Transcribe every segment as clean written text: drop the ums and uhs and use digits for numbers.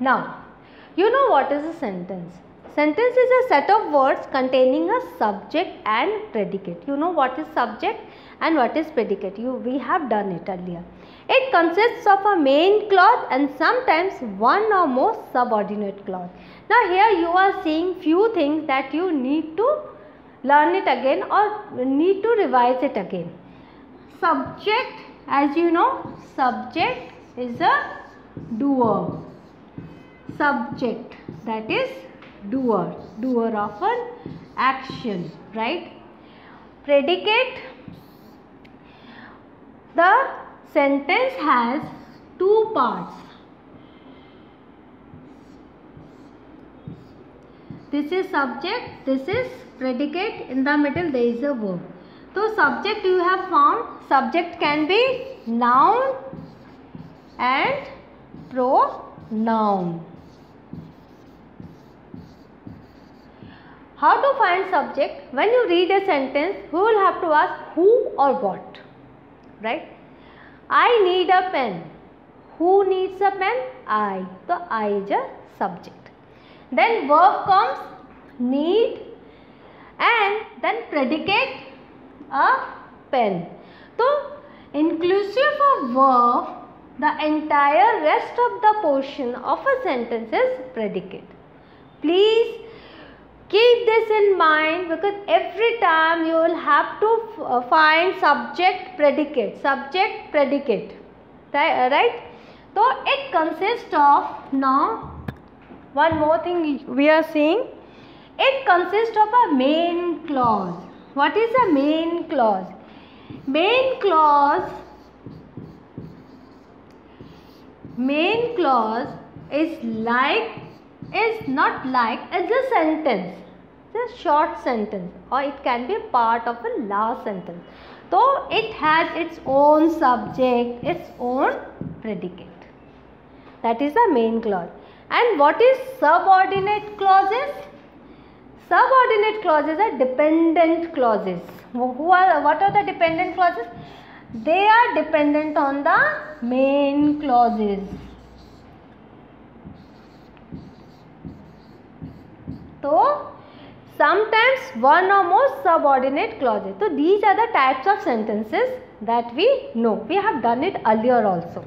Now, you know what is a sentence? Sentence is a set of words containing a subject and predicate. You know what is subject and what is predicate. We have done it earlier. It consists of a main clause and sometimes one or more subordinate clause. Now here you are seeing few things that you need to learn it again or need to revise it again. Subject, as you know, subject is a doer. Subject, that is doer of an action, right? Predicate, the sentence has two parts. This is subject, this is predicate, in the middle there is a verb. So subject you have found, subject can be noun and pronoun. How to find subject? When you read a sentence, you will have to ask who or what, right? I need a pen. Who needs a pen? I. So I is a subject. Then verb comes, need, and then predicate, a pen. So inclusive of verb, the entire rest of the portion of a sentence is predicate. Please keep this in mind, because every time you will have to find subject predicate, right? So it consists of, now one more thing we are seeing, it consists of a main clause. What is a main clause? Main clause is not like, it's a sentence, it's a short sentence, or it can be part of a last sentence. So it has its own subject, its own predicate. That is the main clause. And what is subordinate clauses? Subordinate clauses are dependent clauses. What are the dependent clauses? They are dependent on the main clauses. So sometimes one or more subordinate clauses. So these are the types of sentences that we know. We have done it earlier also.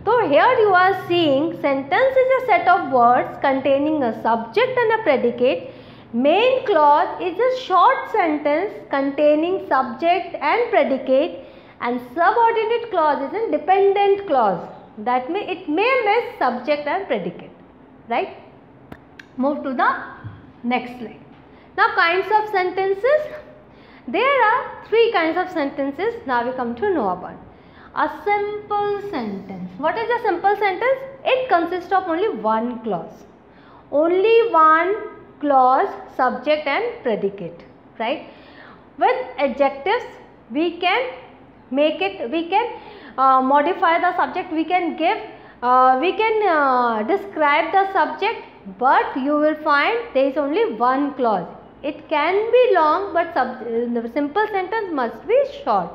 So here you are seeing sentence is a set of words containing a subject and a predicate. Main clause is a short sentence containing subject and predicate, and subordinate clause is a dependent clause. That means it may miss subject and predicate, right? Move to the next slide. Now kinds of sentences. There are three kinds of sentences now we come to know about. A simple sentence. What is a simple sentence? It consists of only one clause. Only one clause, subject and predicate, right? With adjectives we can make it, we can modify the subject, we can give, describe the subject, but you will find there is only one clause. It can be long, but the simple sentence must be short.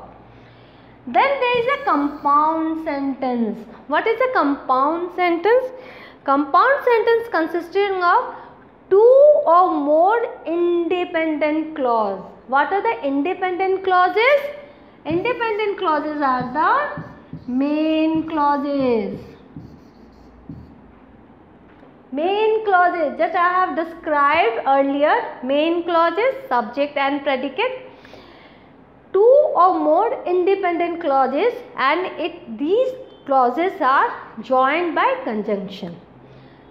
Then there is a compound sentence. What is a compound sentence? Compound sentence consisting of two or more independent clauses. What are the independent clauses? Independent clauses are the main clauses. Main clauses, just I have described earlier, main clauses, subject and predicate. Two or more independent clauses, and these clauses are joined by conjunction.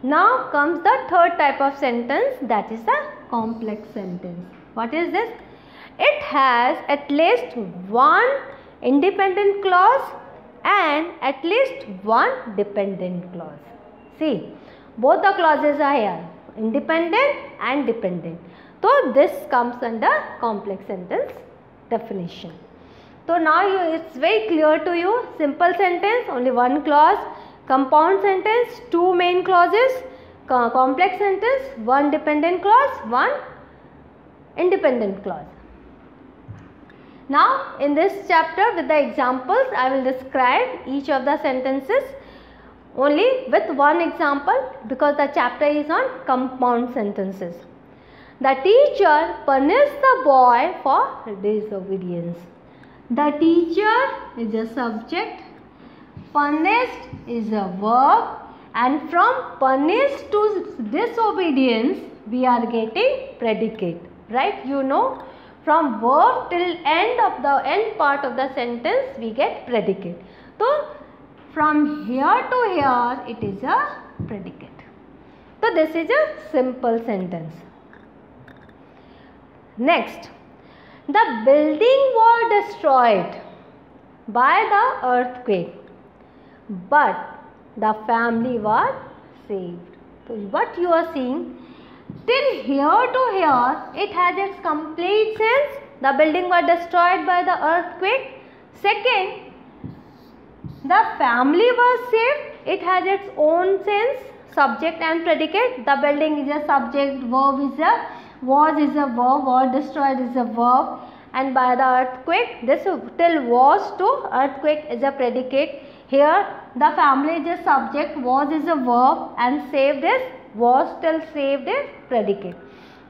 Now comes the third type of sentence, that is the complex sentence. What is this? It has at least one independent clause and at least one dependent clause. See, both the clauses are here, independent and dependent. So this comes under complex sentence definition. So now it's very clear to you. Simple sentence, only one clause. Compound sentence, two main clauses. Complex sentence, one dependent clause, one independent clause. Now in this chapter with the examples I will describe each of the sentences. only with one example because the chapter is on compound sentences. The teacher punished the boy for disobedience. The teacher is a subject, punished is a verb, and from punished to disobedience we are getting predicate, right? You know, from verb till end part of the sentence we get predicate. So from here to here it is a predicate. So this is a simple sentence. Next, the building was destroyed by the earthquake, but the family was saved. So what you are seeing, till here to here it has its complete sense. The building was destroyed by the earthquake. Second, the family was saved. It has its own sense, subject and predicate. The building is a subject, verb is a, was is a verb, was destroyed is a verb, and by the earthquake, this till was to earthquake is a predicate. Here the family is a subject, was is a verb, and saved is, was till saved is predicate.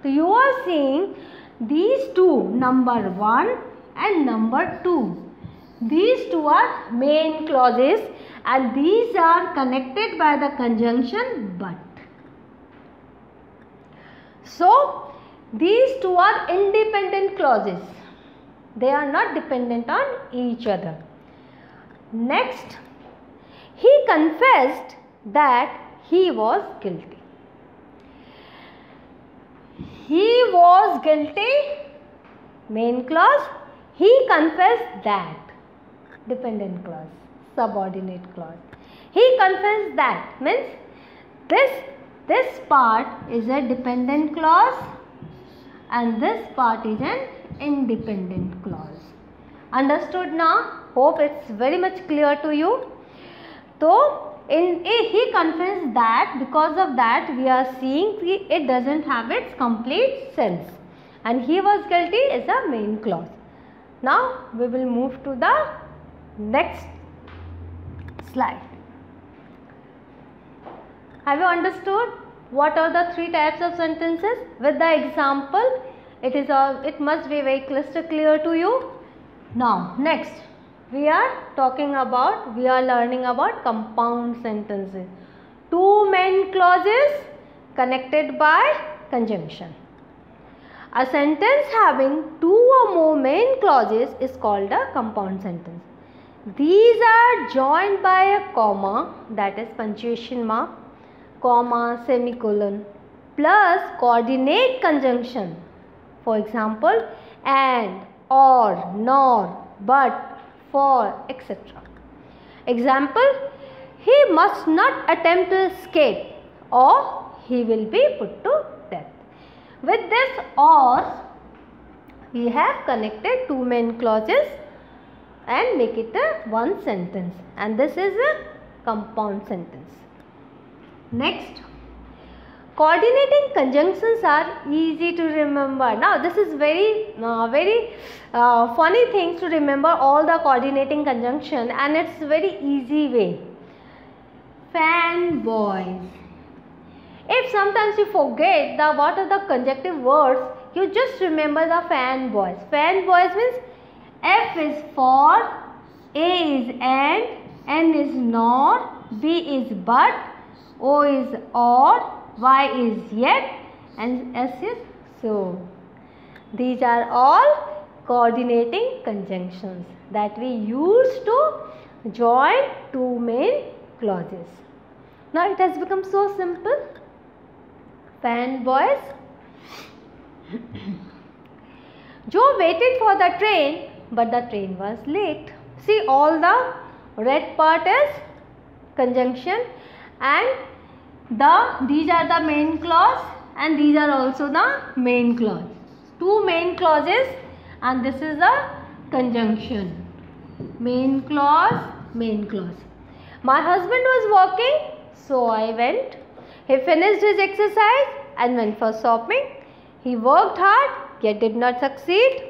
So you are seeing these two, number 1 and number 2. These two are main clauses and these are connected by the conjunction but. So these two are independent clauses. They are not dependent on each other. Next, he confessed that he was guilty. He was guilty, main clause. He confessed that, dependent clause, subordinate clause. He confessed that means this part is a dependent clause and this part is an independent clause. Understood now? Hope it's very much clear to you. So he confessed that, because of that we are seeing it doesn't have its complete sense, and he was guilty is a main clause. Now we will move to the next slide. Have you understood what are the three types of sentences? With the example, it must be very crystal clear to you. Now next we are learning about compound sentences. Two main clauses connected by conjunction. A sentence having two or more main clauses is called a compound sentence. These are joined by a comma, that is punctuation mark, comma, semicolon, plus coordinate conjunction. For example, and, or, nor, but, for, etc. Example, he must not attempt to escape or he will be put to death. With this or, we have connected two main clauses and make it a one sentence, and this is a compound sentence. Next, coordinating conjunctions are easy to remember. Now this is very funny things to remember all the coordinating conjunction, and it's very easy way. Fanboys. If sometimes you forget what are the conjunctive words, you just remember the fanboys. Fanboys means F is for, A is and, N is nor, B is but, O is or, Y is yet, and S is so. These are all coordinating conjunctions that we use to join two main clauses. Now it has become so simple. Fanboys. Joe waited for the train, but the train was late. See, all the red part is conjunction, and these are the main clause and these are also the main clause. Two main clauses and this is a conjunction. Main clause, main clause. My husband was working, so I went. He finished his exercise and went for shopping. He worked hard yet did not succeed.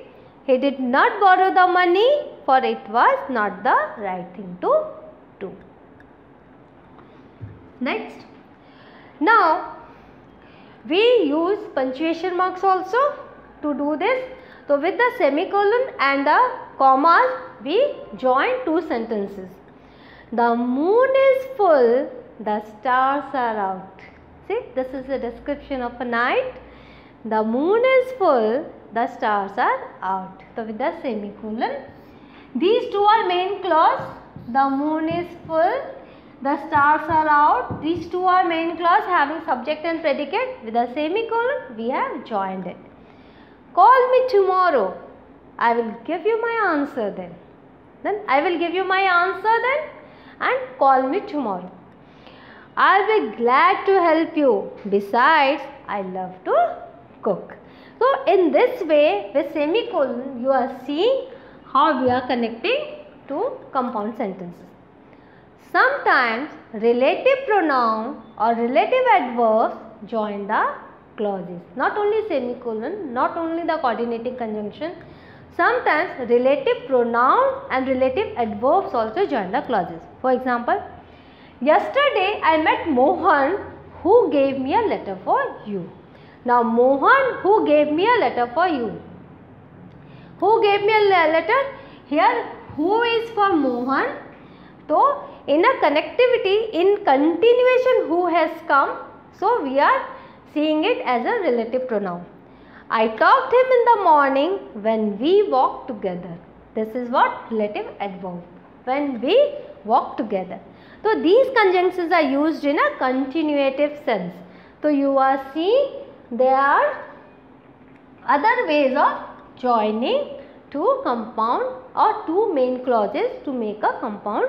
He did not borrow the money, for it was not the right thing to do. Next, now we use punctuation marks also to do this. So with the semicolon and the commas we join two sentences. The moon is full, the stars are out. See, this is a description of a night. The moon is full, the stars are out. So with the semicolon, these two are main clause. The moon is full, the stars are out. These two are main clause having subject and predicate. With the semicolon, we have joined it. Call me tomorrow. I will give you my answer then. Then I will give you my answer then and call me tomorrow. I'll be glad to help you. Besides, I love to cook. So in this way, with semicolon, you are seeing how we are connecting to compound sentences. Sometimes relative pronoun or relative adverbs join the clauses. Not only semicolon, not only the coordinating conjunction. Sometimes relative pronoun and relative adverbs also join the clauses. For example, yesterday I met Mohan who gave me a letter for you. Now Mohan who gave me a letter for you. Who gave me a letter? Here who is for Mohan. So in a connectivity, in continuation who has come. So we are seeing it as a relative pronoun. I talked him in the morning when we walked together. This is what? Relative adverb. When we walk together. So these conjunctions are used in a continuative sense. So you are seeing there are other ways of joining two compound or two main clauses to make a compound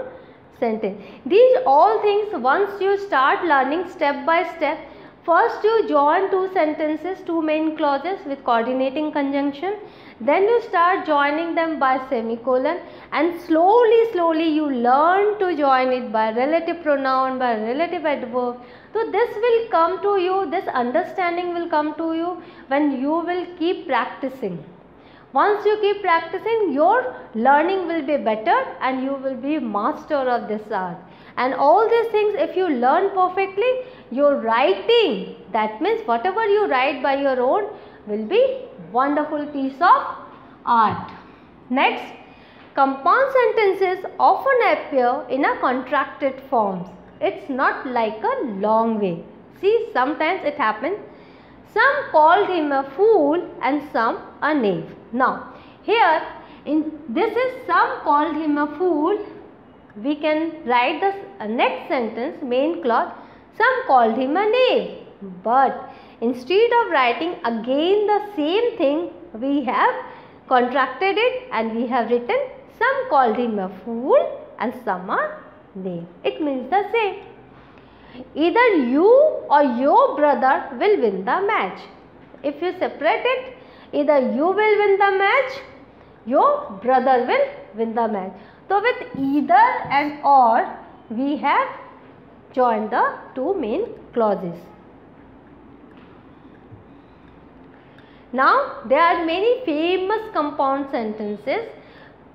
sentence. These all things once you start learning step by step. First you join two sentences, two main clauses with coordinating conjunction. Then you start joining them by semicolon and slowly you learn to join it by relative pronoun, by relative adverb. So this will come to you, this understanding will come to you when you will keep practicing. Once you keep practicing, your learning will be better and you will be master of this art. And all these things, if you learn perfectly, your writing, that means whatever you write by your own, will be wonderful piece of art. Next, compound sentences often appear in a contracted forms. It's not like a long way. See, sometimes it happens. Some called him a fool and some a knave. Now, here in this is some called him a fool. We can write the next sentence, main clause, some called him a knave. But instead of writing again the same thing, we have contracted it and we have written some called him a fool and some a knave. It means the same. Either you or your brother will win the match. If you separate it, either you will win the match, your brother will win the match. So with either and or, we have joined the two main clauses. Now there are many famous compound sentences.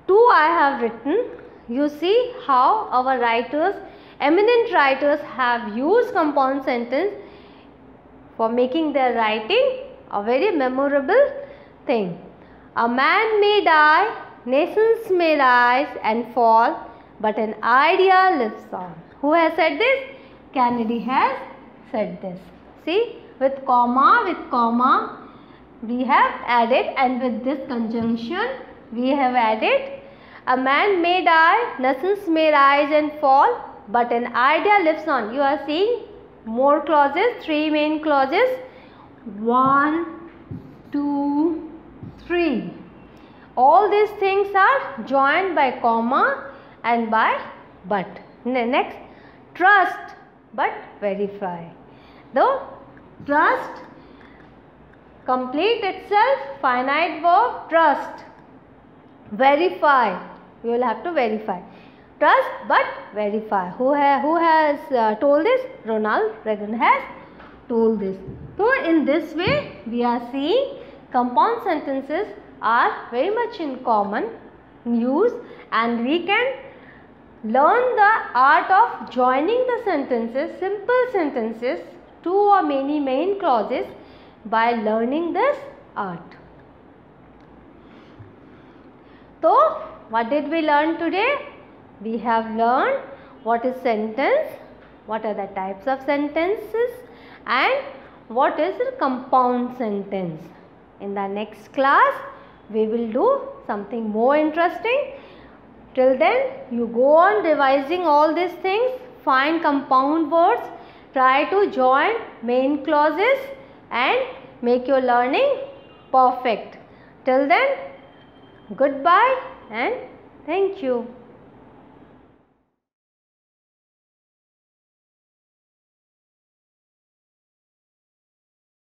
Two I have written. You see how our writers, eminent writers, have used compound sentence for making their writing a very memorable thing. A man may die, nations may rise and fall, but an idea lives on. Who has said this? Kennedy has said this. See, with comma, we have added, and with this conjunction, we have added, a man may die, nations may rise and fall, but an idea lives on. You are seeing more clauses, three main clauses. 1, 2, 3. All these things are joined by comma and by but. Next, trust but verify. The trust, complete itself, finite verb, trust. Verify, you will have to verify. Trust but verify. Who has told this? Ronald Reagan has told this. So in this way, we are seeing compound sentences are very much in common use, and we can learn the art of joining the sentences, simple sentences, two or many main clauses by learning this art. So, what did we learn today? We have learned what is sentence, what are the types of sentences, and what is a compound sentence. In the next class, we will do something more interesting. Till then, you go on revising all these things, find compound words, try to join main clauses and make your learning perfect. Till then, goodbye and thank you.